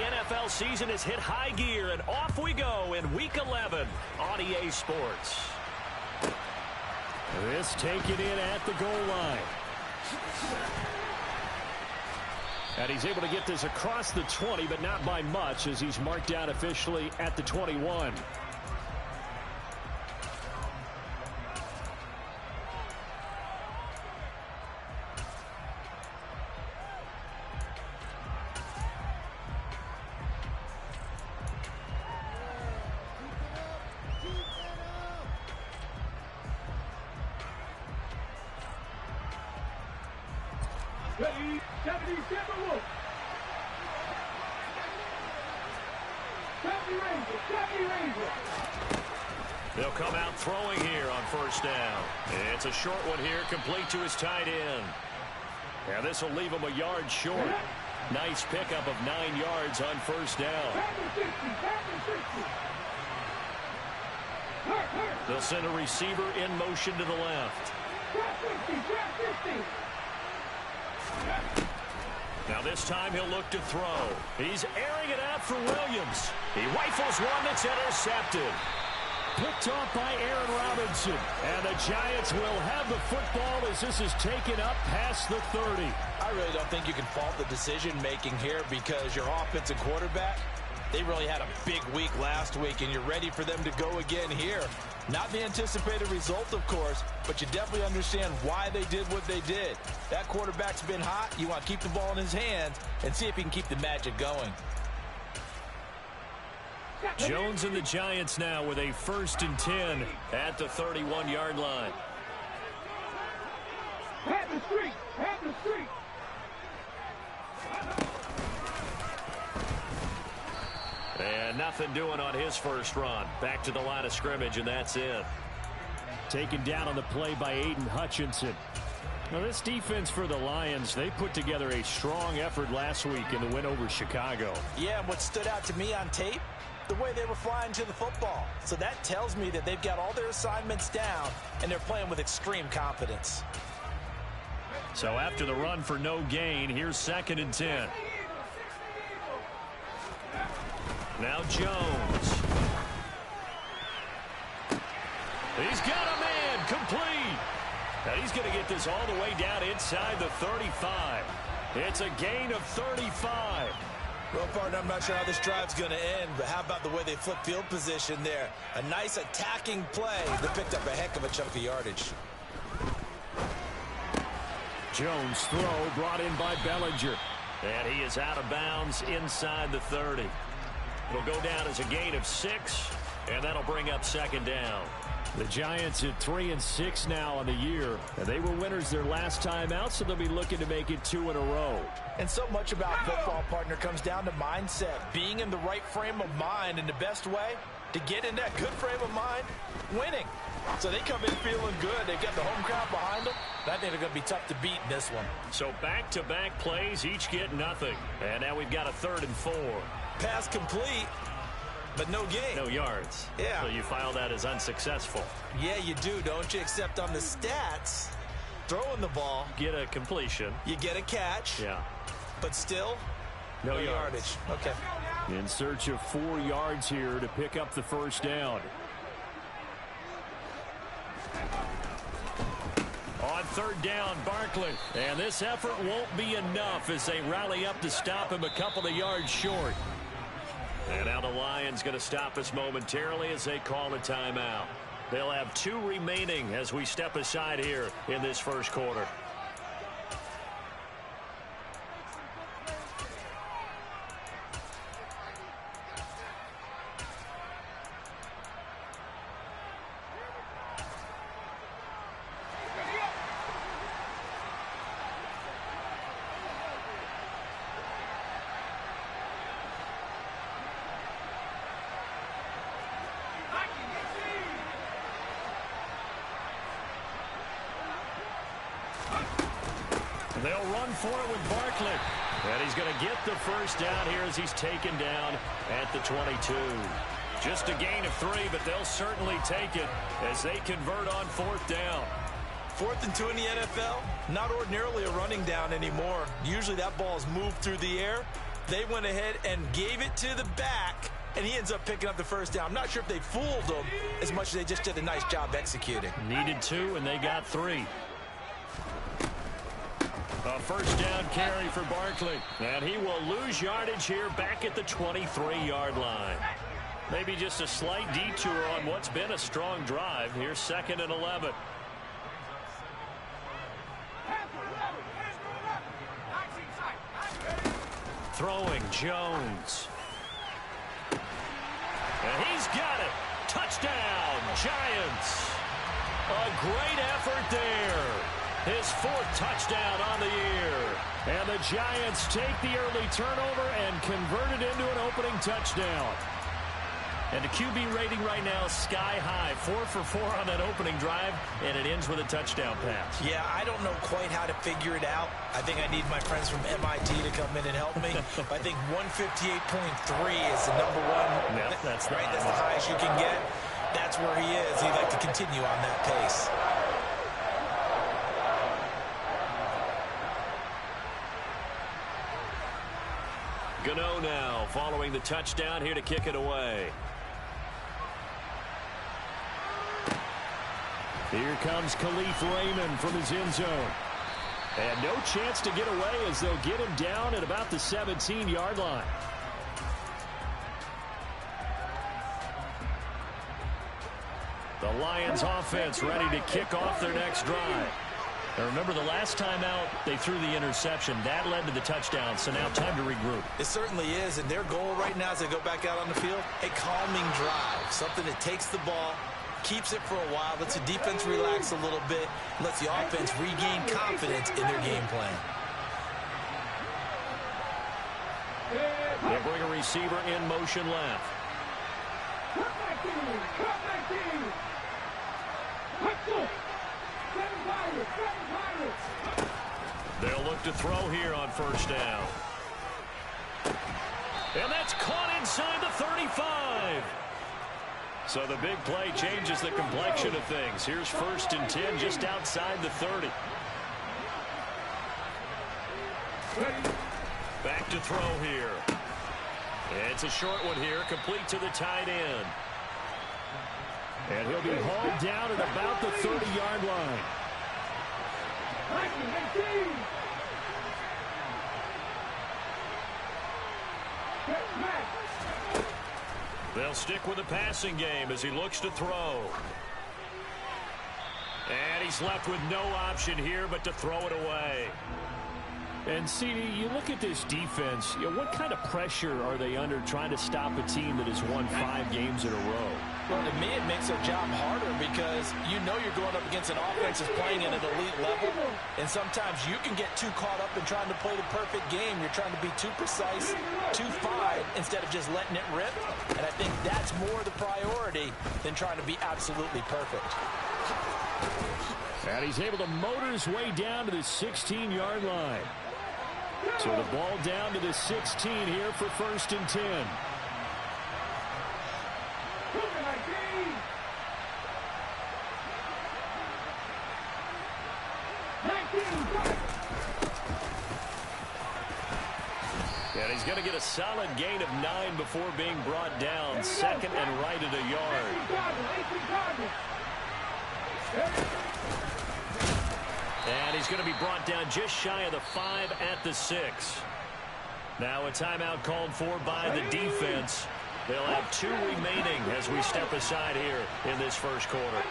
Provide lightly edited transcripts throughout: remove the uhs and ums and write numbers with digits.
NFL season has hit high gear, and off we go in Week 11 on EA Sports. This taken in at the goal line. And he's able to get this across the 20, but not by much, as he's marked down officially at the 21. Ready, 77 Wolf. 70 Ranger. They'll come out throwing here on first down. It's a short one here, complete to his tight end. Now this will leave him a yard short. Nice pickup of 9 yards on first down. They'll send a receiver in motion to the left. Now this time he'll look to throw. He's airing it out for Williams. He rifles one that's intercepted. Picked off by Aaron Robinson. And the Giants will have the football as this is taken up past the 30. I really don't think you can fault the decision-making here because your offensive quarterback, they really had a big week last week, and you're ready for them to go again here. Not the anticipated result, of course, but you definitely understand why they did what they did. That quarterback's been hot. You want to keep the ball in his hands and see if he can keep the magic going. Jones and the Giants now with a 1st and 10 at the 31-yard line. Pat the street. And nothing doing on his first run. Back to the line of scrimmage, and that's it. Taken down on the play by Aiden Hutchinson. Now this defense for the Lions, they put together a strong effort last week in the win over Chicago. Yeah, and what stood out to me on tape, the way they were flying to the football. So that tells me that they've got all their assignments down, and they're playing with extreme confidence. So after the run for no gain, here's 2nd and 10. Now Jones. He's got a man complete. And he's going to get this all the way down inside the 35. It's a gain of 35. Well, partner, I'm not sure how this drive's going to end, but how about the way they flip field position there? A nice attacking play that picked up a heck of a chunk of yardage. Jones throw brought in by Bellinger. And he is out of bounds inside the 30. It'll go down as a gain of 6, and that'll bring up 2nd down. The Giants at 3-6 now on the year, and they were winners their last time out, so they'll be looking to make it 2 in a row. And so much about football, partner, comes down to mindset, being in the right frame of mind, and the best way to get in that good frame of mind, winning. So they come in feeling good. They've got the home crowd behind them. I think they're going to be tough to beat in this one. So back-to-back plays, each get nothing. And now we've got a 3rd and 4. Pass complete, but no gain. No yards. Yeah. So you file that as unsuccessful. Yeah, you do, don't you? Except on the stats, throwing the ball. Get a completion. You get a catch. Yeah. But still, no yardage. Okay. In search of 4 yards here to pick up the 1st down. On 3rd down, Barkley. And this effort won't be enough as they rally up to stop him a couple of yards short. And now the Lions going to stop us momentarily as they call a timeout. They'll have 2 remaining as we step aside here in this first quarter. They'll run for it with Barkley. And he's going to get the 1st down here as he's taken down at the 22. Just a gain of 3, but they'll certainly take it as they convert on 4th down. 4th and 2 in the NFL, not ordinarily a running down anymore. Usually that ball is moved through the air. They went ahead and gave it to the back, and he ends up picking up the first down. I'm not sure if they fooled him as much as they just did a nice job executing. Needed 2, and they got 3. A first down carry for Barkley. And he will lose yardage here back at the 23-yard line. Maybe just a slight detour on what's been a strong drive. Here's 2nd and 11. Throwing Jones. And he's got it. Touchdown, Giants. A great effort there. His 4th touchdown on the year. And the Giants take the early turnover and convert it into an opening touchdown. And the QB rating right now, sky high. 4 for 4 on that opening drive, and it ends with a touchdown pass. Yeah, I don't know quite how to figure it out. I think I need my friends from MIT to come in and help me. I think 158.3 is the number one. Yeah, that's right. That's the highest you can get. That's where he is. He'd like to continue on that pace. Gano now following the touchdown here to kick it away. Here comes Khalif Raymond from his end zone. And no chance to get away as they'll get him down at about the 17-yard line. The Lions offense ready to kick off their next drive. Now remember, the last time out, they threw the interception. That led to the touchdown, so now time to regroup. It certainly is, and their goal right now as they go back out on the field, a calming drive, something that takes the ball, keeps it for a while, lets the defense relax a little bit, lets the offense regain confidence in their game plan. They bring a receiver in motion left. They'll look to throw here on first down. And that's caught inside the 35. So the big play changes the complexion of things. Here's 1st and 10 just outside the 30. Back to throw here. It's a short one here, complete to the tight end. And he'll be hauled down at about the 30-yard line. They'll stick with the passing game as he looks to throw. And he's left with no option here but to throw it away. And, CD, you look at this defense, what kind of pressure are they under trying to stop a team that has won 5 games in a row? Well, to me, it makes their job harder because you know you're going up against an offense that's playing at an elite level, and sometimes you can get too caught up in trying to play the perfect game. You're trying to be too precise, too fine, instead of just letting it rip, and I think that's more the priority than trying to be absolutely perfect. And he's able to motor his way down to the 16-yard line. So the ball down to the 16 here for 1st and 10. And he's going to get a solid gain of 9 before being brought down. 2nd and right at a yard. And he's going to be brought down just shy of the 5 at the 6. Now a timeout called for by the defense. They'll have 2 remaining as we step aside here in this first quarter.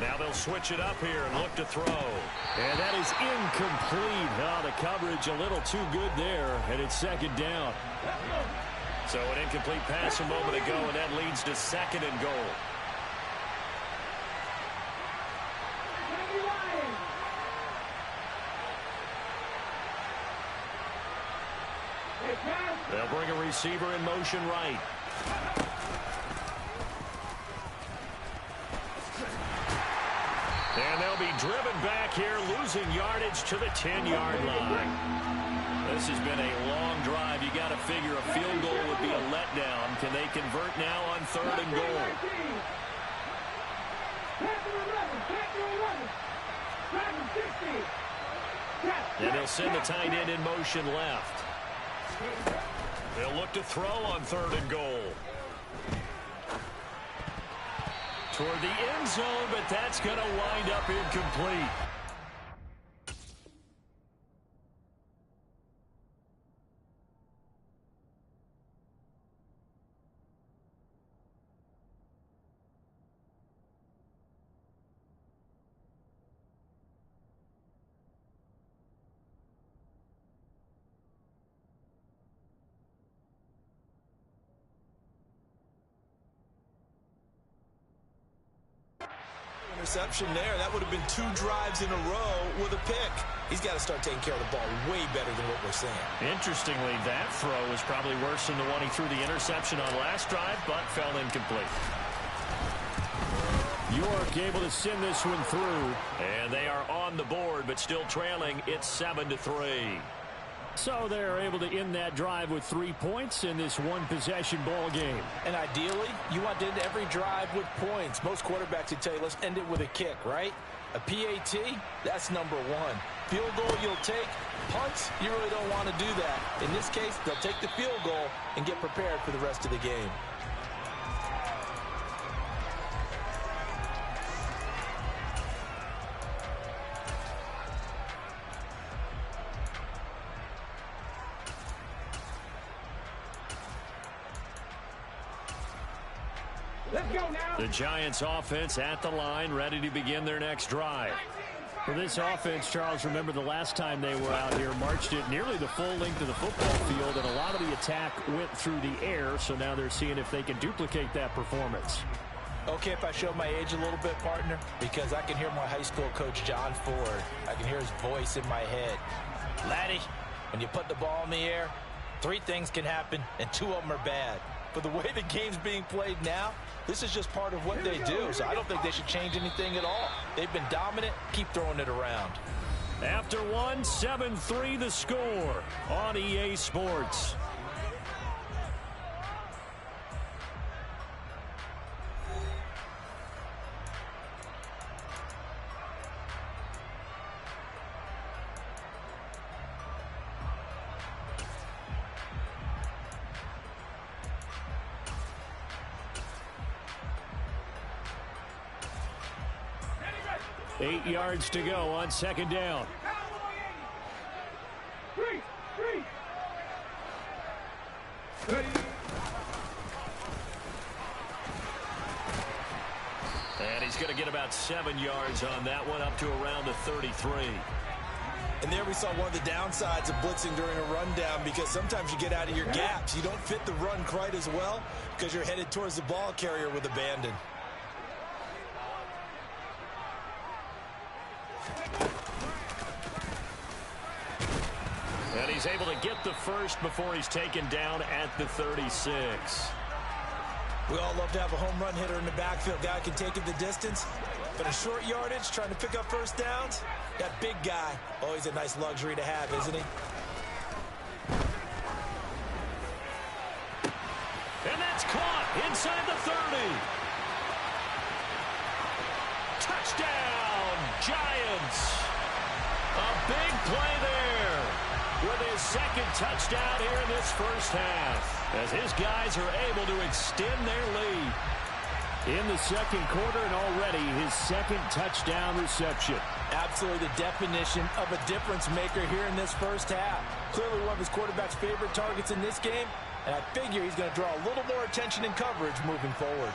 Now they'll switch it up here and look to throw. And that is incomplete. Oh, the coverage a little too good there, and it's 2nd down. So an incomplete pass a moment ago, and that leads to 2nd and goal. They'll bring a receiver in motion right. And they'll be driven back here, losing yardage to the 10-yard line. This has been a long drive. You got to figure a field goal would be a letdown. Can they convert now on 3rd and goal? And he'll send the tight end in motion left. They'll look to throw on 3rd and goal. Toward the end zone, but that's going to wind up incomplete. Interception there. That would have been 2 drives in a row with a pick. He's got to start taking care of the ball way better than what we're seeing. Interestingly, that throw was probably worse than the one he threw the interception on last drive, but fell incomplete. York able to send this one through. And they are on the board, but still trailing. It's 7-3. So they're able to end that drive with 3 points in this one-possession ball game. And ideally, you want to end every drive with points. Most quarterbacks would tell you, let's end it with a kick, right? A PAT, that's number 1. Field goal you'll take. Punts, you really don't want to do that. In this case, they'll take the field goal and get prepared for the rest of the game. The Giants offense at the line, ready to begin their next drive. For this offense, Charles, remember the last time they were out here, marched it nearly the full length of the football field, and a lot of the attack went through the air, so now they're seeing if they can duplicate that performance. Okay, if I show my age a little bit, partner, because I can hear my high school coach, John Ford. I can hear his voice in my head. Laddie, when you put the ball in the air, 3 things can happen, and 2 of them are bad. But the way the game's being played now, this is just part of what they do, so I don't think they should change anything at all. They've been dominant. Keep throwing it around. After 1, 7-3 the score on EA Sports. Eight yards to go on 2nd down. 3. And he's going to get about 7 yards on that one, up to around the 33. And there we saw one of the downsides of blitzing during a rundown, because sometimes you get out of your gaps. You don't fit the run quite as well because you're headed towards the ball carrier with abandon. And he's able to get the first before he's taken down at the 36. We all love to have a home run hitter in the backfield. Guy can take it the distance. But a short yardage, trying to pick up first downs, that big guy, always a nice luxury to have, isn't he? And that's caught inside the 30. Touchdown, Giants. A big play there with his 2nd touchdown here in this first half, as his guys are able to extend their lead in the 2nd quarter, and already his 2nd touchdown reception. Absolutely the definition of a difference maker here in this first half. Clearly one of his quarterback's favorite targets in this game, and I figure he's going to draw a little more attention and coverage moving forward.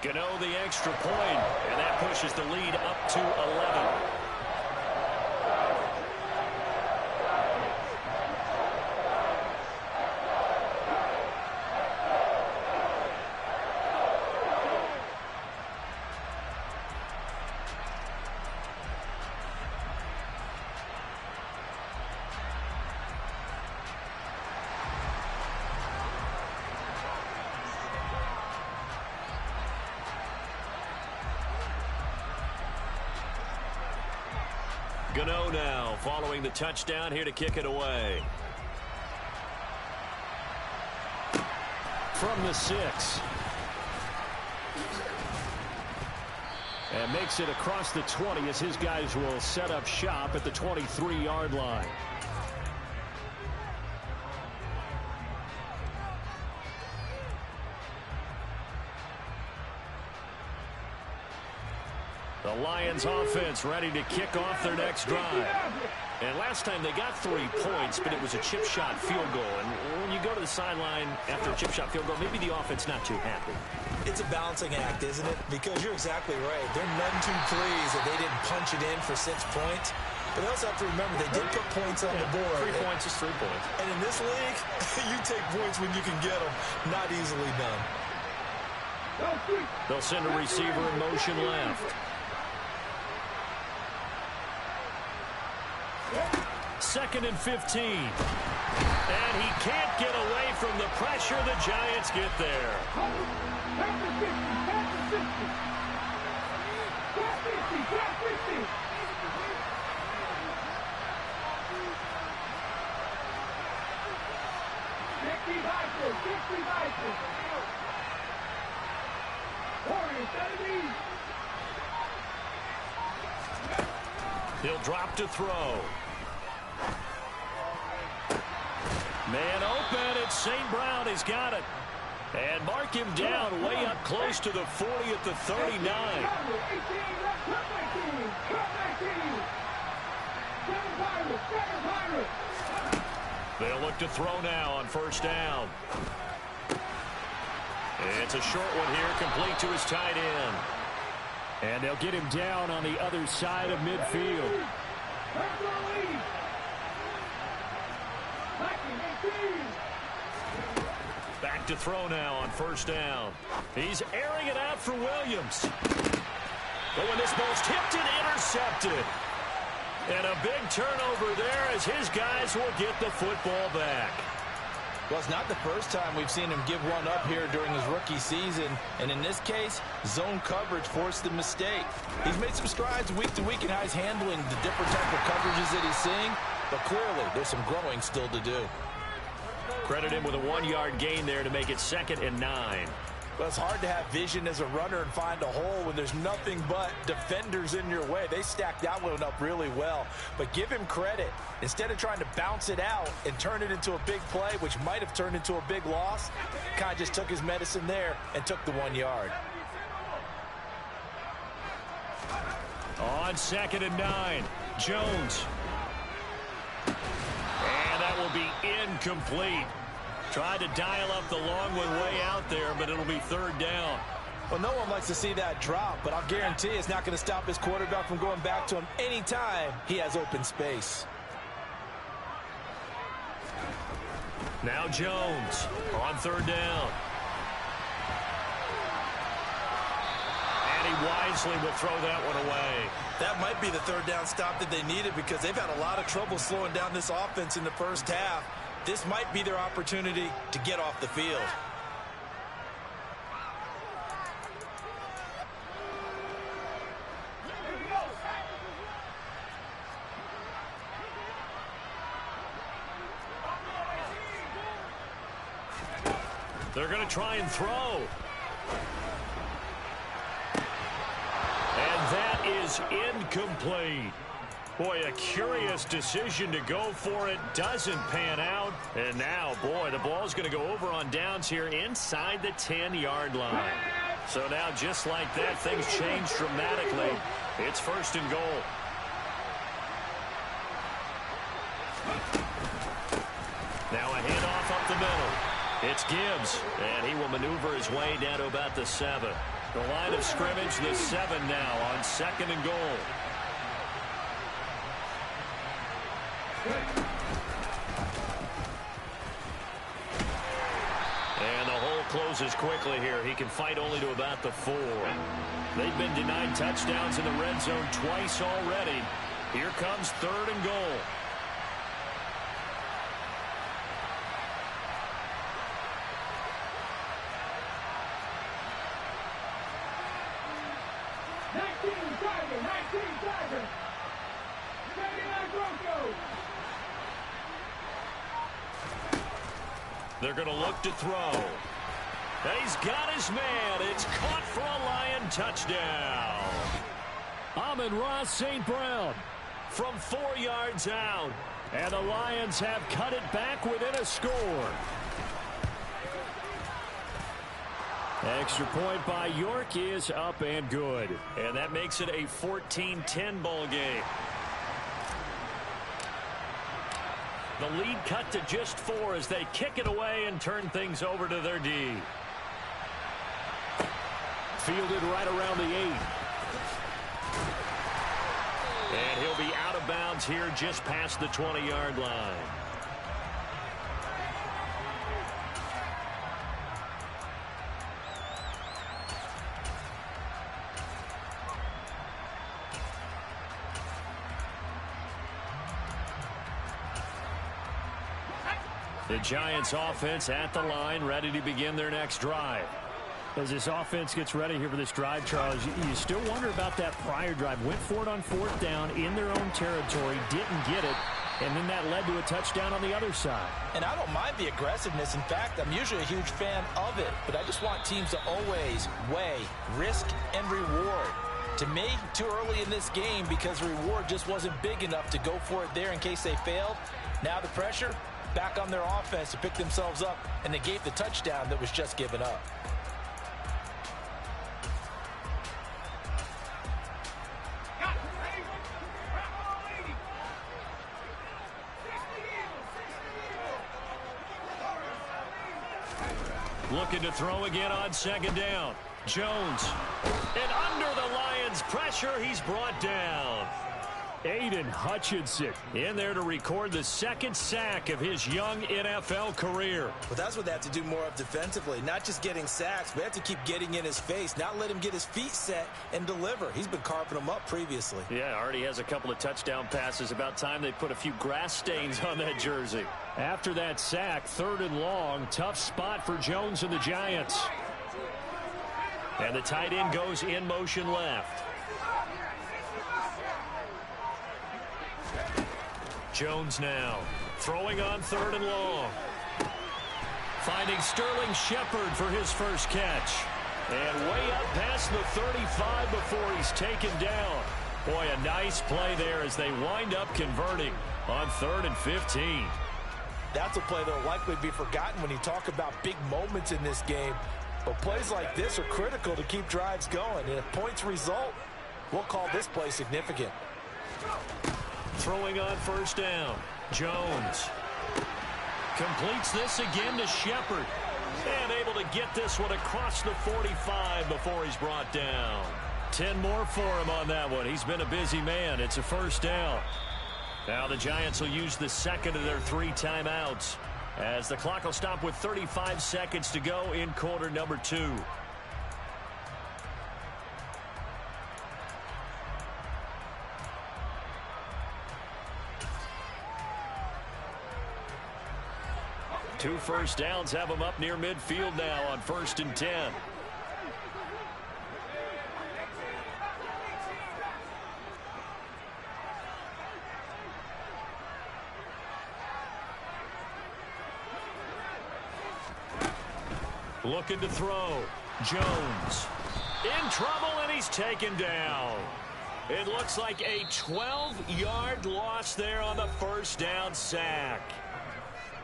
Gano the extra point, and that pushes the lead up to 11. Gano now following the touchdown, here to kick it away. From the 6. And makes it across the 20 as his guys will set up shop at the 23-yard line. The Lions offense ready to kick off their next drive. And last time they got 3 points, but it was a chip shot field goal. And when you go to the sideline after a chip shot field goal, maybe the offense not too happy. It's a balancing act, isn't it? Because you're exactly right. They're none too pleased that they didn't punch it in for 6 points. But they also have to remember they did put points on the board. 3 points is 3 points. And in this league, you take points when you can get them. Not easily done. They'll send a receiver in motion left. Second and 15. And he can't get away from the pressure. The Giants get there. He'll drop to throw. Man open, it's St. Brown. He's got it. And mark him down way up close to the 40 at the 39. They'll look to throw now on first down. It's a short one here, complete to his tight end. And they'll get him down on the other side of midfield. Back to throw now on first down. He's airing it out for Williams. But when this ball's tipped and intercepted. And a big turnover there as his guys will get the football back. Well, it's not the first time we've seen him give one up here during his rookie season. And in this case, zone coverage forced the mistake. He's made some strides week to week in how he's handling the different type of coverages that he's seeing. But clearly, there's some growing still to do. Credit him with a 1-yard gain there to make it 2nd and 9. Well, it's hard to have vision as a runner and find a hole when there's nothing but defenders in your way. They stacked that one up really well. But give him credit. Instead of trying to bounce it out and turn it into a big play, which might have turned into a big loss, kind of just took his medicine there and took the 1 yard. On 2nd and 9, Jones. And that will be incomplete. Tried to dial up the long one way out there, but it'll be 3rd down. Well, no one likes to see that drop, but I'll guarantee it's not going to stop his quarterback from going back to him anytime he has open space. Now Jones on 3rd down. And he wisely will throw that one away. That might be the 3rd down stop that they needed because they've had a lot of trouble slowing down this offense in the first half. This might be their opportunity to get off the field. They're going to try and throw. And that is incomplete. Boy, a curious decision to go for it. Doesn't pan out. And now, boy, the ball's going to go over on downs here inside the 10-yard line. So now, just like that, things change dramatically. It's 1st and goal. Now a handoff up the middle. It's Gibbs, and he will maneuver his way down to about the 7. The line of scrimmage, the 7 now on 2nd and goal. And the hole closes quickly here. He can fight only to about the 4. They've been denied touchdowns in the red zone twice already. Here comes 3rd and goal. They're going to look to throw. He's got his man. It's caught for a Lion touchdown. Amon-Ra St. Brown From 4 yards out. And the Lions have cut it back within a score. Extra point by York is up and good. And that makes it a 14-10 ball game. The lead cut to just 4 as they kick it away and turn things over to their D. fielded right around the 8. And he'll be out of bounds here just past the 20-yard line. The Giants offense at the line, ready to begin their next drive. As this offense gets ready here for this drive, Charles, you still wonder about that prior drive. Went for it on 4th down in their own territory, didn't get it, and then that led to a touchdown on the other side. And I don't mind the aggressiveness. In fact, I'm usually a huge fan of it, but I just want teams to always weigh risk and reward. To me, too early in this game because the reward just wasn't big enough to go for it there in case they failed. Now the pressure back on their offense to pick themselves up, and they gave the touchdown that was just given up. Looking to throw again on 2nd down. Jones. And under the Lions' pressure, he's brought down. Aiden Hutchinson In there to record the 2nd sack of his young NFL career. But that's what they have to do more of defensively, not just getting sacks. We have to keep getting in his face, not let him get his feet set and deliver. He's been carving them up previously. Yeah, already has a couple of touchdown passes. About time they put a few grass stains on that jersey. after that sack. 3rd and long. Tough spot for Jones and the Giants. And the tight end goes in motion left. Jones now throwing on 3rd and long. Finding Sterling Shepard for his first catch. And way up past the 35 before he's taken down. Boy, a nice play there as they wind up converting on 3rd and 15. That's a play that will likely be forgotten when you talk about big moments in this game. But plays like this are critical to keep drives going. And if points result, we'll call this play significant. Throwing on 1st down. Jones completes this again to Shepard. And able to get this one across the 45 before he's brought down. 10 more for him on that one. He's been a busy man. It's a 1st down. Now the Giants will use the 2nd of their 3 timeouts, as the clock will stop with 35 seconds to go in quarter number 2. Two 1st downs have them up near midfield now on 1st and 10. Looking to throw. Jones in trouble, and he's taken down. It looks like a 12-yard loss there on the 1st down sack.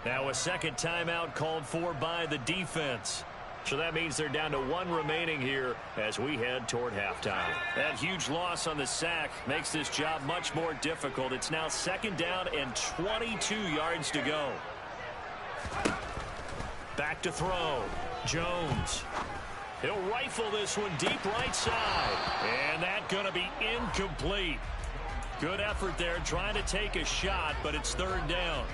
Now a 2nd timeout called for by the defense. So that means they're down to 1 remaining here as we head toward halftime. That huge loss on the sack makes this job much more difficult. It's now 2nd down and 22 yards to go. Back to throw. Jones. He'll rifle this one deep right side. And that's going to be incomplete. Good effort there trying to take a shot, but it's 3rd down.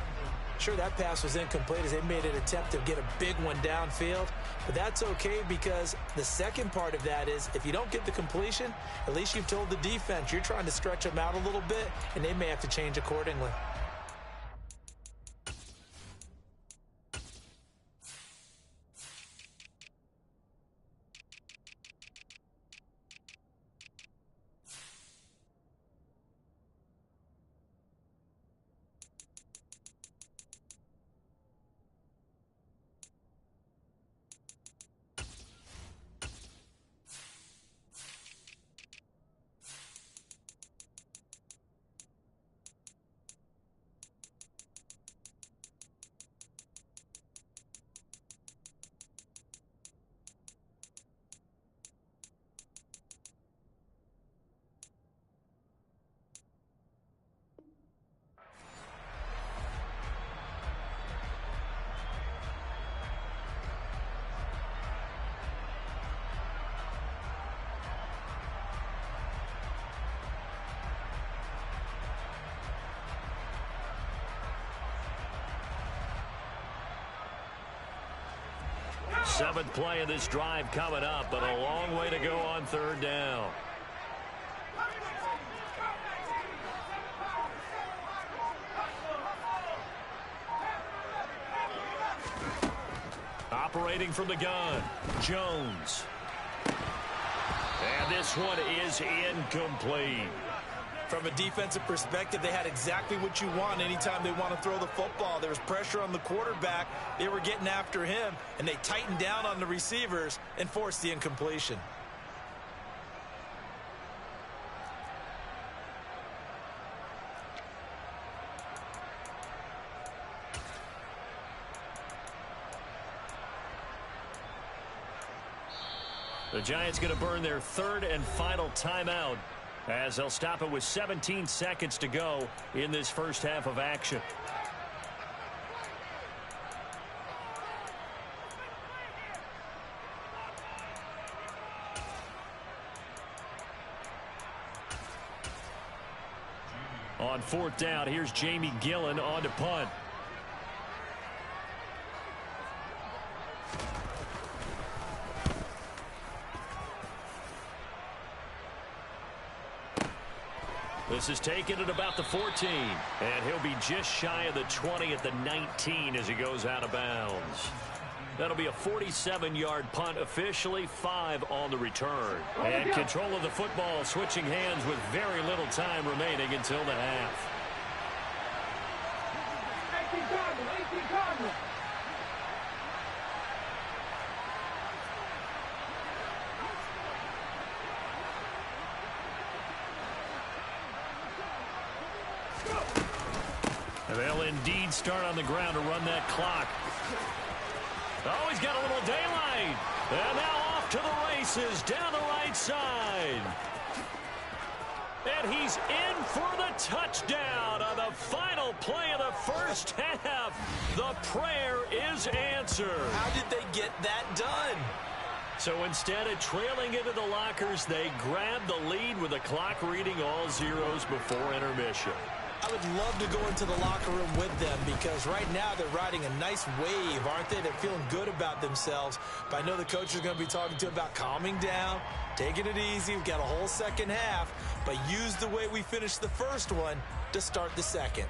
Sure, that pass was incomplete as they made an attempt to get a big one downfield. But that's okay because the second part of that is if you don't get the completion, at least you've told the defense you're trying to stretch them out a little bit, and they may have to change accordingly. Seventh play of this drive coming up, but a long way to go on third down. Operating from the gun, Jones. And this one is incomplete. From a defensive perspective, they had exactly what you want anytime they want to throw the football. There was pressure on the quarterback. They were getting after him, and they tightened down on the receivers and forced the incompletion. The Giants going to burn their third and final timeout as they'll stop it with 17 seconds to go in this first half of action. On fourth down, here's Jamie Gillen on to punt. This is taken at about the 14, and he'll be just shy of the 20 at the 19 as he goes out of bounds. That'll be a 47-yard punt, officially 5 on the return. And control of the football switching hands with very little time remaining until the half. 18 Cardinals, 18 Cardinals. They'll indeed start on the ground to run that clock. Oh, he's got a little daylight. And now off to the races down the right side. And he's in for the touchdown on the final play of the first half. The prayer is answered. How did they get that done? So instead of trailing into the lockers, they grabbed the lead with the clock reading all zeros before intermission. I would love to go into the locker room with them because right now they're riding a nice wave, aren't they? They're feeling good about themselves. But I know the coach is going to be talking to them about calming down, taking it easy. We've got a whole second half, but use the way we finished the first one to start the second.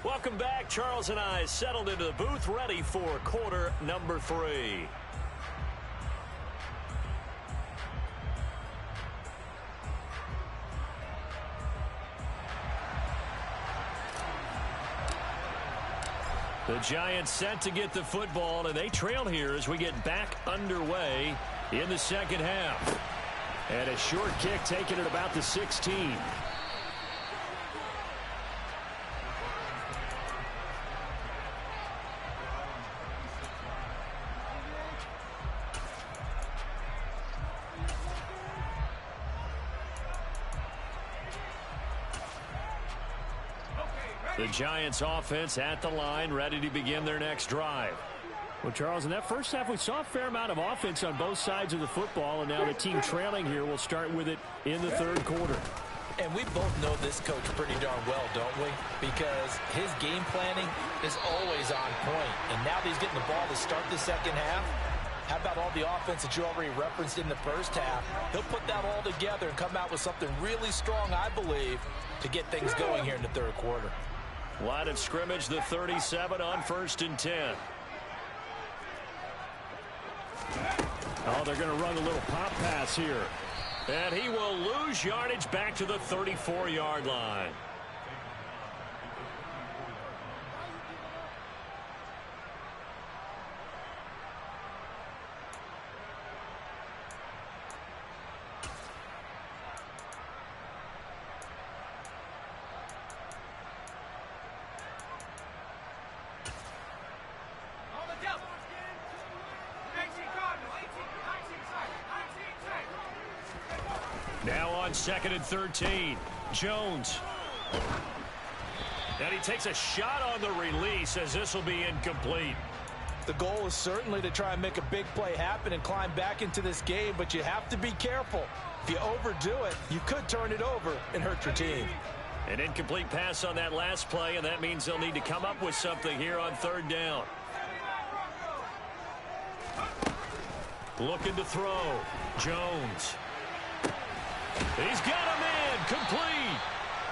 Welcome back. Charles and I settled into the booth, ready for quarter number 3. The Giants set to get the football, and they trail here as we get back underway in the second half. And a short kick taken at about the 16. The Giants offense at the line, ready to begin their next drive. Well, Charles, in that first half, we saw a fair amount of offense on both sides of the football, and now the team trailing here will start with it in the third quarter. And we both know this coach pretty darn well, don't we? Because his game planning is always on point. And now that he's getting the ball to start the second half, how about all the offense that you already referenced in the first half? He'll put that all together and come out with something really strong, I believe, to get things going here in the third quarter. Line of scrimmage, the 37 on 1st and 10. Oh, they're going to run a little pop pass here. And he will lose yardage back to the 34-yard line. 2nd and 13. Jones. And he takes a shot on the release as this will be incomplete. The goal is certainly to try and make a big play happen and climb back into this game, but you have to be careful. If you overdo it, you could turn it over and hurt your team. An incomplete pass on that last play, and that means they'll need to come up with something here on 3rd down. Looking to throw. Jones. He's got a man complete.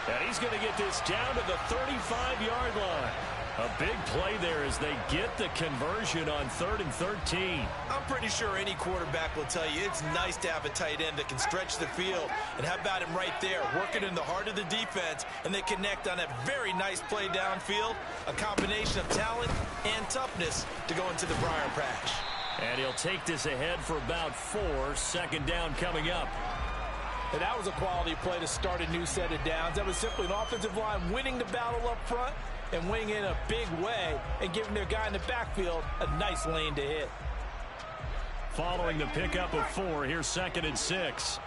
And he's going to get this down to the 35-yard line. A big play there as they get the conversion on 3rd and 13. I'm pretty sure any quarterback will tell you it's nice to have a tight end that can stretch the field. And how about him right there, working in the heart of the defense, and they connect on a very nice play downfield. A combination of talent and toughness to go into the briar patch. And he'll take this ahead for about 4. 2nd down coming up. And that was a quality play to start a new set of downs. That was simply an offensive line winning the battle up front and winning in a big way and giving their guy in the backfield a nice lane to hit. Following the pickup of 4, here's 2nd and 6.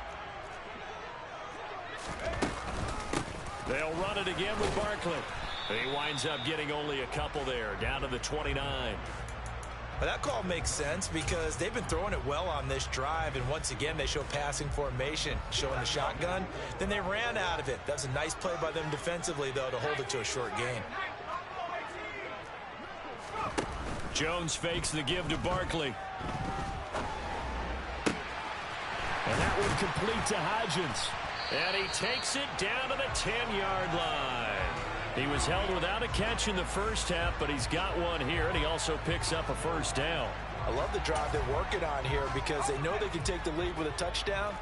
They'll run it again with Barkley. He winds up getting only a couple there, down to the 29. Well, that call makes sense because they've been throwing it well on this drive, and once again they show passing formation, showing the shotgun. Then they ran out of it. That's a nice play by them defensively, though, to hold it to a short gain. Jones fakes the give to Barkley. And that one complete to Hodgins. And he takes it down to the 10-yard line. He was held without a catch in the first half, but he's got one here, and he also picks up a 1st down. I love the drive they're working on here because they know they can take the lead with a touchdown.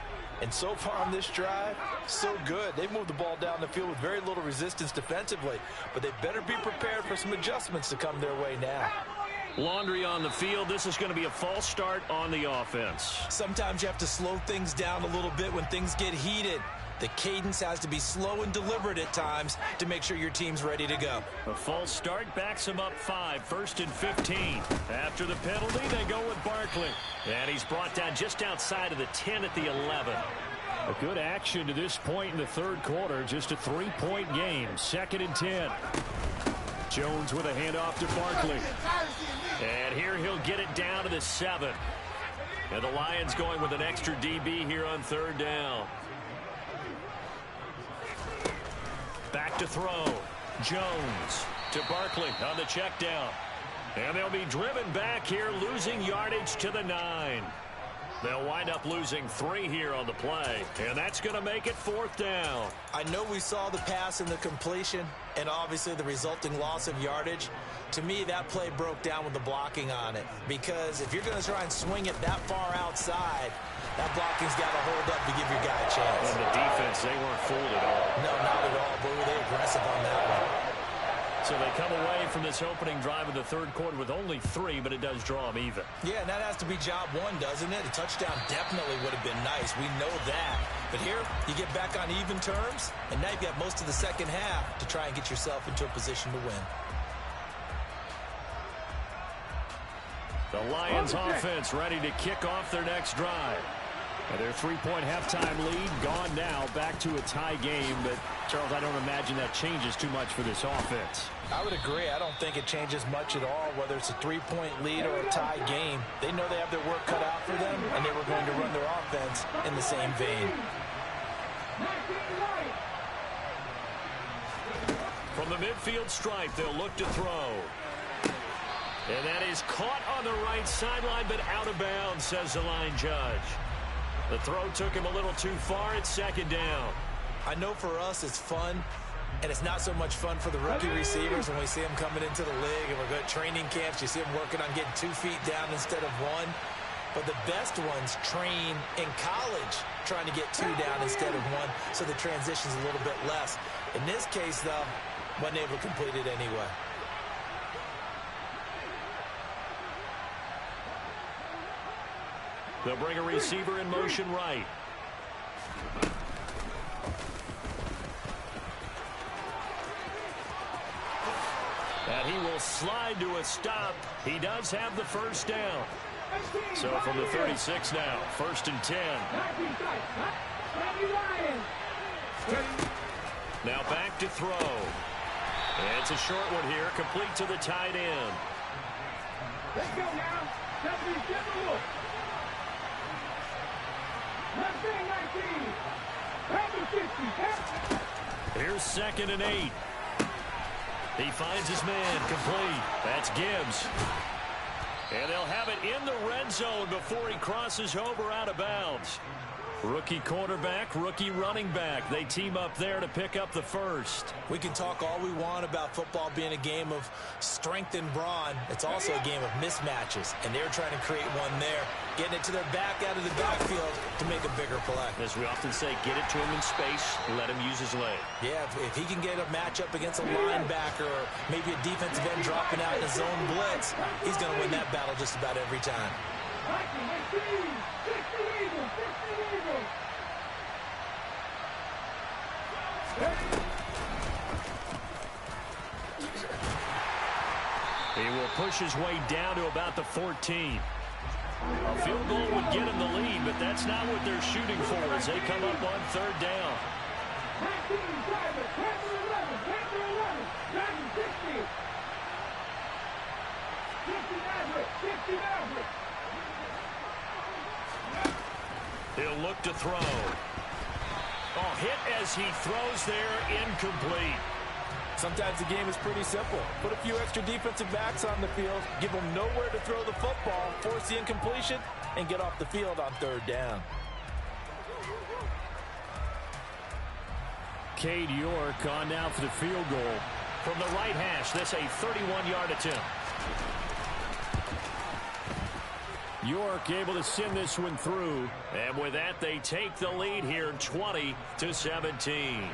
And so far on this drive, so good. They've moved the ball down the field with very little resistance defensively, but they better be prepared for some adjustments to come their way now. Laundry on the field. This is going to be a false start on the offense. Sometimes you have to slow things down a little bit when things get heated. The cadence has to be slow and deliberate at times to make sure your team's ready to go. A false start backs him up 5, 1st and 15. After the penalty, they go with Barkley. And he's brought down just outside of the 10 at the 11. A good action to this point in the 3rd quarter. Just a 3-point game. 2nd and 10. Jones with a handoff to Barkley. And here he'll get it down to the 7. And the Lions going with an extra DB here on 3rd down. Back to throw. Jones to Barkley on the check down. And they'll be driven back here, losing yardage to the 9. They'll wind up losing 3 here on the play. And that's going to make it 4th down. I know we saw the pass and the completion and obviously the resulting loss of yardage. To me, that play broke down with the blocking on it. Because if you're going to try and swing it that far outside, that blocking's got to hold up to give your guy a chance. And the defense, they weren't fooled at all. No, not at all. Boy, were they aggressive on that one. So they come away from this opening drive of the 3rd quarter with only 3, but it does draw them even. Yeah, and that has to be job 1, doesn't it? A touchdown definitely would have been nice. We know that. But here, you get back on even terms, and now you've got most of the second half to try and get yourself into a position to win. The Lions offense ready to kick off their next drive. And their 3-point halftime lead gone now, back to a tie game. But, Charles, I don't imagine that changes too much for this offense. I would agree. I don't think it changes much at all, whether it's a 3-point lead or a tie game. They know they have their work cut out for them, and they were going to run their offense in the same vein. From the midfield stripe, they'll look to throw. And that is caught on the right sideline, but out of bounds, says the line judge. The throw took him a little too far. It's 2nd down. I know for us it's fun, and it's not so much fun for the rookie receivers when we see them coming into the league and we're going to training camps. You see them working on getting 2 feet down instead of 1. But the best ones train in college trying to get 2 down instead of 1, so the transition's a little bit less. In this case, though, wasn't able to complete it anyway. They'll bring a receiver in motion right. And he will slide to a stop. He does have the 1st down. So from the 36 now, 1st and 10. Now back to throw. And it's a short one here, complete to the tight end. Let's go now. Here's 2nd and 8. He finds his man, complete. That's Gibbs. And they'll have it in the red zone before he crosses over out of bounds. Rookie quarterback, rookie running back. They team up there to pick up the first. We can talk all we want about football being a game of strength and brawn. It's also a game of mismatches, and they're trying to create one there, getting it to their back out of the backfield to make a bigger play. As we often say, get it to him in space, let him use his leg. Yeah, if he can get a matchup against a linebacker or maybe a defensive end dropping out in a zone blitz, he's going to win that battle just about every time. He will push his way down to about the 14. A field goal would get him the lead, but that's not what they're shooting for as they come up on 3rd down. He'll look to throw. Oh, hit as he throws there, incomplete. Sometimes the game is pretty simple. Put a few extra defensive backs on the field, give them nowhere to throw the football, force the incompletion, and get off the field on 3rd down. Cade York on now for the field goal. From the right hash, this a 31-yard attempt. York able to send this one through. And with that, they take the lead here, 20-17.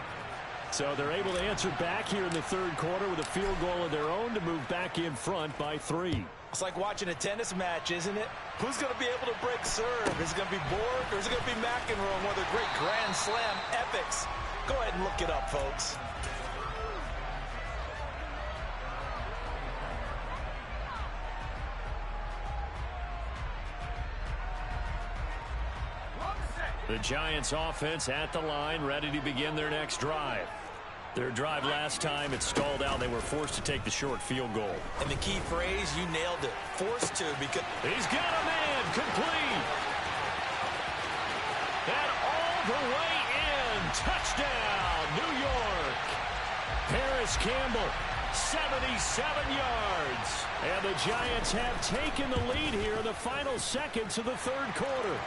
So they're able to answer back here in the 3rd quarter with a field goal of their own to move back in front by 3. It's like watching a tennis match, isn't it? Who's going to be able to break serve? Is it going to be Borg or is it going to be McEnroe, one of the great Grand Slam epics? Go ahead and look it up, folks. The Giants offense at the line, ready to begin their next drive. Their drive last time, it stalled out. They were forced to take the short field goal. And the key phrase, you nailed it. Forced to, because he's got a man, complete. And all the way in. Touchdown, New York. Paris Campbell, 77 yards. And the Giants have taken the lead here in the final seconds of the 3rd quarter.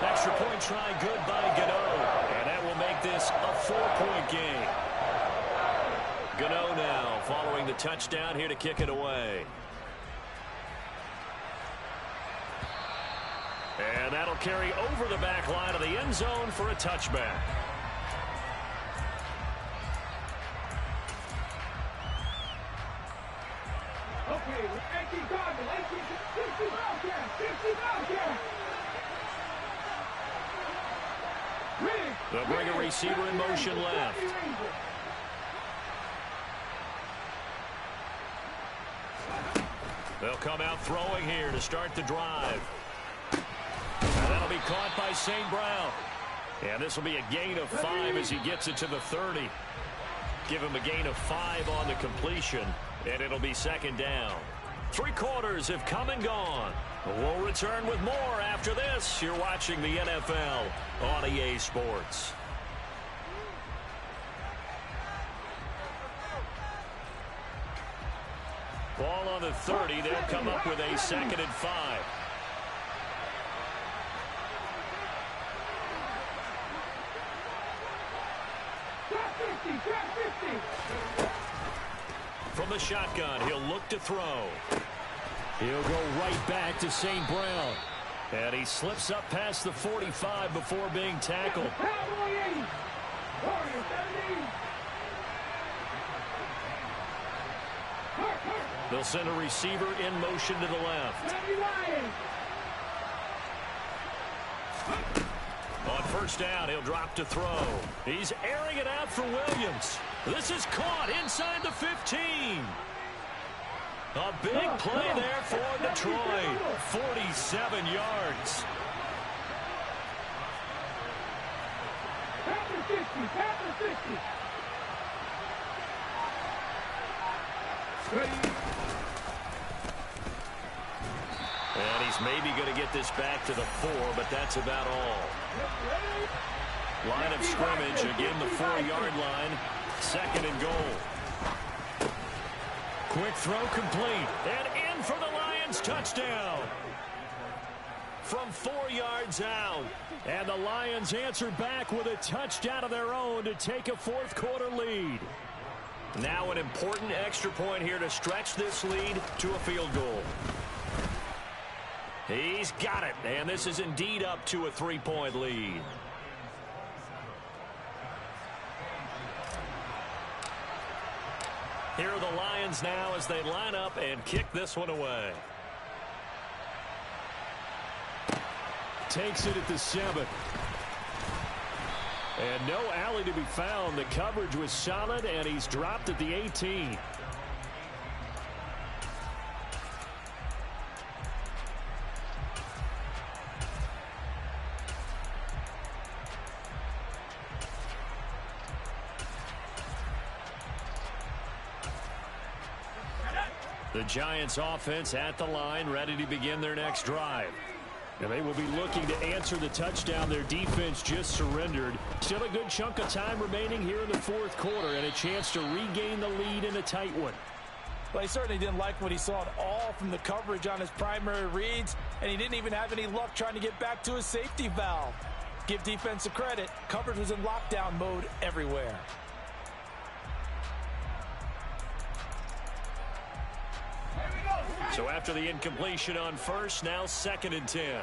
Extra point try good by Gano. And that will make this a 4-point game. Gano now following the touchdown here to kick it away. And that'll carry over the back line of the end zone for a touchback. Okay, 18 Cardinals, 50 Bobcats, 50 Bobcats. They'll bring a receiver in motion left. They'll come out throwing here to start the drive. And that'll be caught by St. Brown. And this will be a gain of 5 as he gets it to the 30. Give him a gain of 5 on the completion, and it'll be 2nd down. 3 quarters have come and gone. We'll return with more after this. You're watching the NFL on EA Sports. Ball on the 30. They'll come up with a 2nd and 5. From the shotgun, he'll look to throw. He'll go right back to St. Brown. And he slips up past the 45 before being tackled. They'll send a receiver in motion to the left. On 1st down, he'll drop to throw. He's airing it out for Williams. This is caught inside the 15. A big play there for Detroit. 47 yards. And he's maybe going to get this back to the 4, but that's about all. Line of scrimmage, again the 4-yard line. 2nd and goal. Quick throw complete. And in for the Lions touchdown. From 4 yards out. And the Lions answer back with a touchdown of their own to take a 4th quarter lead. Now an important extra point here to stretch this lead to a field goal. He's got it. And this is indeed up to a 3-point lead. Here are the Lions now as they line up and kick this one away. Takes it at the 7. And no alley to be found. The coverage was solid, and he's dropped at the 18. The Giants offense at the line, ready to begin their next drive. And they will be looking to answer the touchdown their defense just surrendered. Still a good chunk of time remaining here in the 4th quarter and a chance to regain the lead in a tight one. Well, he certainly didn't like what he saw at all from the coverage on his primary reads, and he didn't even have any luck trying to get back to his safety valve. Give defense a credit. Coverage was in lockdown mode everywhere. So after the incompletion on 1st, now 2nd and 10.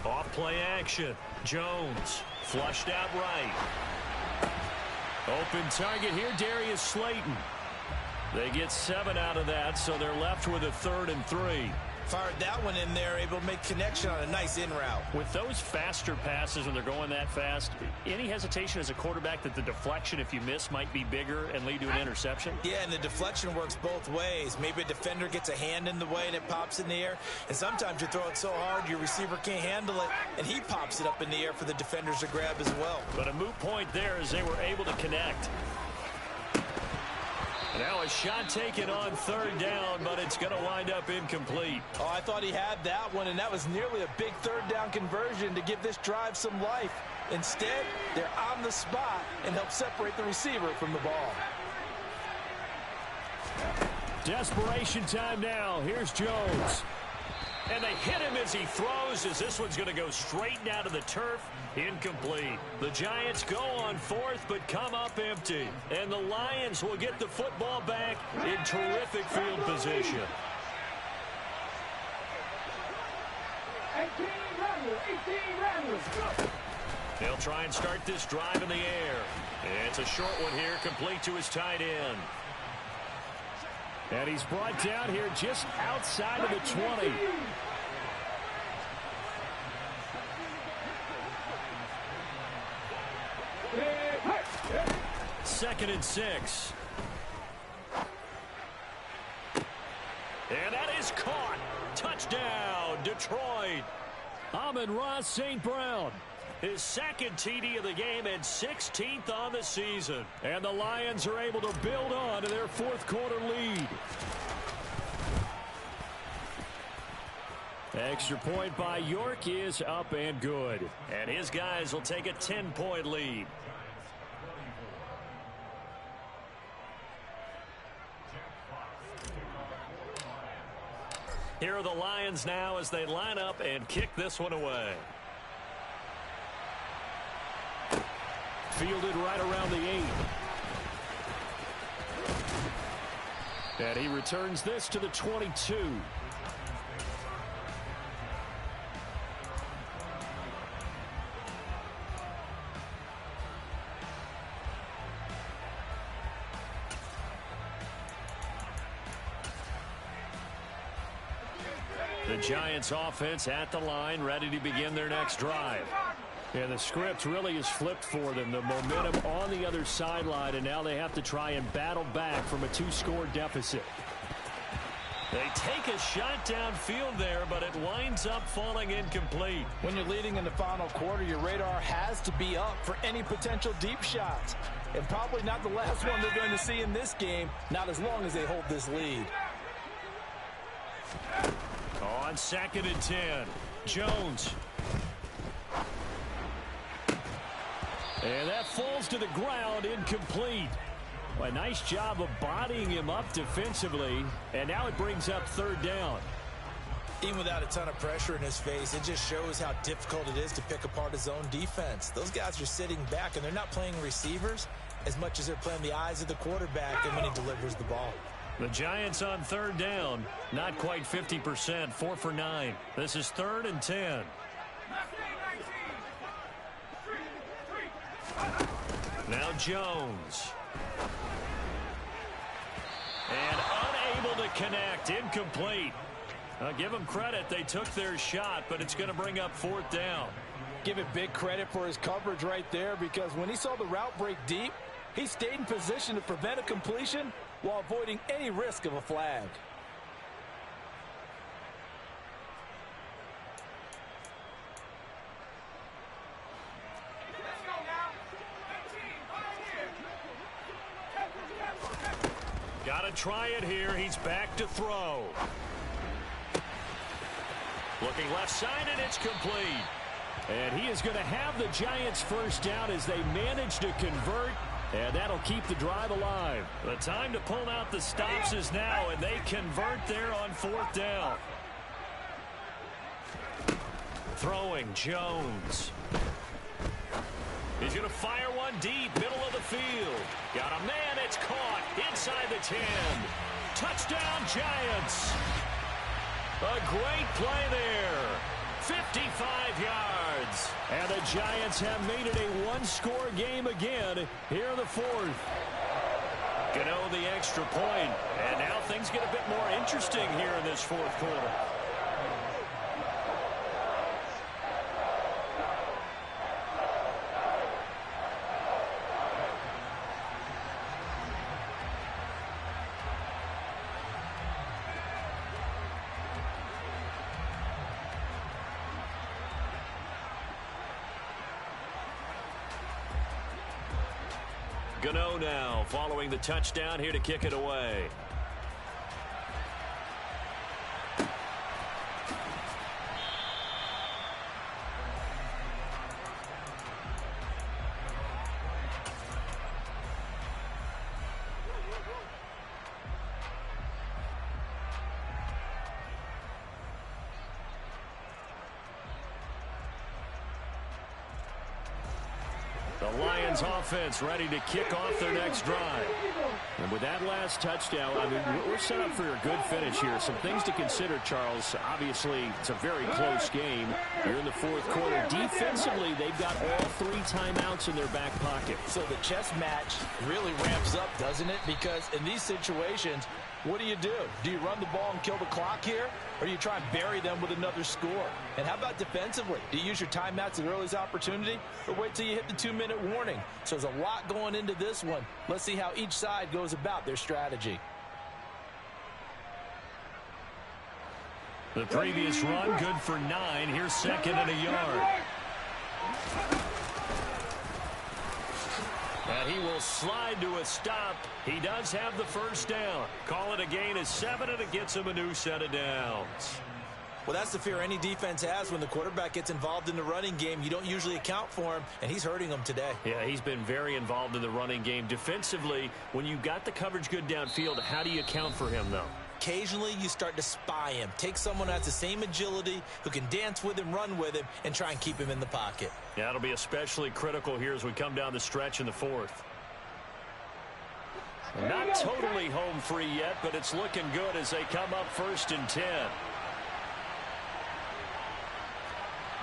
Off play action. Jones flushed out right. Open target here, Darius Slayton. They get 7 out of that, so they're left with a 3rd and 3. Fired that one in there, able to make connection on a nice in route. With those faster passes when they're going that fast, any hesitation as a quarterback that the deflection, if you miss, might be bigger and lead to an interception? Yeah, and the deflection works both ways. Maybe a defender gets a hand in the way and it pops in the air. And sometimes you throw it so hard your receiver can't handle it, and he pops it up in the air for the defenders to grab as well. But a moot point there as they were able to connect. Now a shot taken on 3rd down, but it's going to wind up incomplete. Oh, I thought he had that one, and that was nearly a big 3rd down conversion to give this drive some life. Instead, they're on the spot and help separate the receiver from the ball. Desperation time now. Here's Jones. And they hit him as he throws, as this one's going to go straight down to the turf. Incomplete. The Giants go on 4th, but come up empty. And the Lions will get the football back in terrific field position. 18 Ramblers. They'll try and start this drive in the air. And it's a short one here, complete to his tight end. And he's brought down here just outside of the 20. 2nd and 6. And that is caught. Touchdown, Detroit. Amon-Ra St. Brown. His 2nd TD of the game and 16th on the season. And the Lions are able to build on to their 4th quarter lead. Extra point by York is up and good. And his guys will take a 10-point lead. Here are the Lions now as they line up and kick this one away. Fielded right around the 8. And he returns this to the 22. The Giants offense at the line, ready to begin their next drive. And the script really is flipped for them. The momentum on the other sideline, and now they have to try and battle back from a 2-score deficit. They take a shot downfield there, but it winds up falling incomplete. When you're leading in the final quarter, your radar has to be up for any potential deep shots. And probably not the last one they're going to see in this game, not as long as they hold this lead. On 2nd and 10, Jones. And that falls to the ground, incomplete. A nice job of bodying him up defensively, and now it brings up 3rd down. Even without a ton of pressure in his face, it just shows how difficult it is to pick apart his own defense. Those guys are sitting back, and they're not playing receivers as much as they're playing the eyes of the quarterback and when he delivers the ball. The Giants on 3rd down, not quite 50%, 4 for 9. This is 3rd and 10. Now Jones. And unable to connect, incomplete. Give them credit, they took their shot, but it's going to bring up 4th down. Give it big credit for his coverage right there, because when he saw the route break deep, he stayed in position to prevent a completion while avoiding any risk of a flag. Got to try it here. He's back to throw. Looking left side, and it's complete. And he is going to have the Giants' 1st down as they manage to convert, and that'll keep the drive alive. The time to pull out the stops is now, and they convert there on 4th down. Throwing, Jones. He's going to fire one deep, middle of the field. Got a man, it's caught inside the 10. Touchdown, Giants. A great play there. 55 yards. And the Giants have made it a 1-score game again here in the 4th. Gano the extra point. And now things get a bit more interesting here in this 4th quarter. Gano now following the touchdown here to kick it away. The Lions offense ready to kick off their next drive. And with that last touchdown, I mean, we're set up for a good finish here. Some things to consider, Charles. Obviously, it's a very close game. You're in the 4th quarter. Defensively, they've got all 3 timeouts in their back pocket. So the chess match really ramps up, doesn't it? Because in these situations, what do? Do you run the ball and kill the clock here? Or do you try and bury them with another score? And how about defensively? Do you use your timeouts at earliest opportunity? Or wait till you hit the 2-minute warning? So there's a lot going into this one. Let's see how each side goes about their strategy. The previous run, good for 9. Here's 2nd and a yard. And he will slide to a stop. He does have the 1st down. Call it a gain of 7, and it gets him a new set of downs. Well, that's the fear any defense has when the quarterback gets involved in the running game. You don't usually account for him, and he's hurting them today. Yeah, he's been very involved in the running game. Defensively, when you've got the coverage good downfield, how do you account for him, though? Occasionally, you start to spy him. Take someone who has the same agility, who can dance with him, run with him, and try and keep him in the pocket. Yeah, that'll be especially critical here as we come down the stretch in the 4th. Not totally home free yet, but it's looking good as they come up 1st and 10.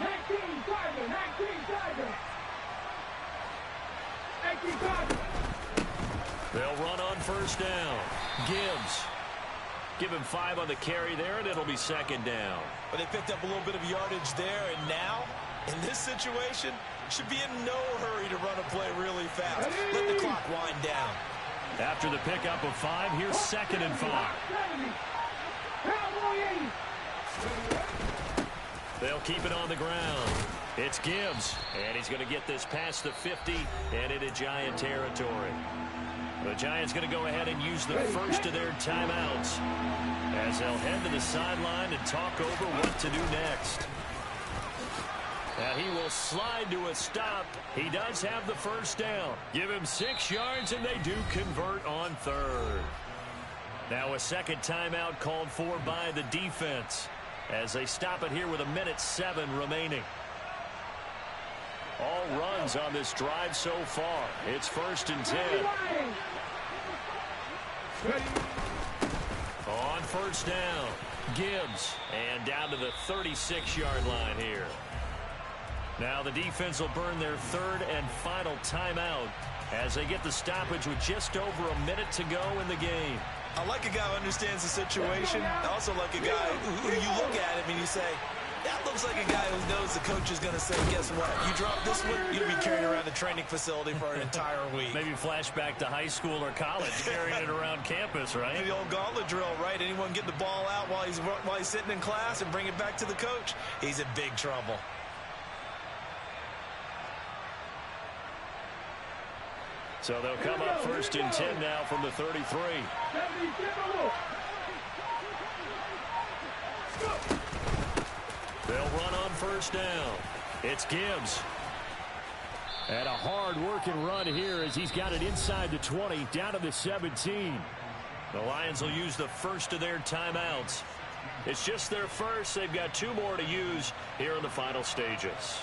19 Tiger. They'll run on 1st down. Gibbs. Give him 5 on the carry there, and it'll be 2nd down. But they picked up a little bit of yardage there, and now, in this situation, should be in no hurry to run a play really fast. Let the clock wind down. After the pickup of 5, here's 2nd and 5. They'll keep it on the ground. It's Gibbs, and he's going to get this past the 50 and into Giant territory. The Giants going to go ahead and use the first of their timeouts as they'll head to the sideline and talk over what to do next. Now he will slide to a stop. He does have the first down. Give him 6 yards, and they do convert on third. Now a second timeout called for by the defense as they stop it here with 1:07 remaining. All runs on this drive so far. It's 1st and 10. On first down, Gibbs, and down to the 36-yard line here. Now the defense will burn their third and final timeout as they get the stoppage with just over a minute to go in the game. I like a guy who understands the situation. I also like a guy who you look at him and you say, that looks like a guy who knows the coach is going to say, guess what? You drop this one, you'll be carrying around the training facility for an entire week. Maybe flashback to high school or college, carrying it around campus, right? The old gauntlet drill, right? Anyone get the ball out while he's sitting in class and bring it back to the coach? He's in big trouble. So they'll come up 1st and 10 now from the 33. They'll run on first down. It's Gibbs. And a hard-working run here as he's got it inside the 20, down to the 17. The Lions will use the first of their timeouts. It's just their first. They've got 2 more to use here in the final stages.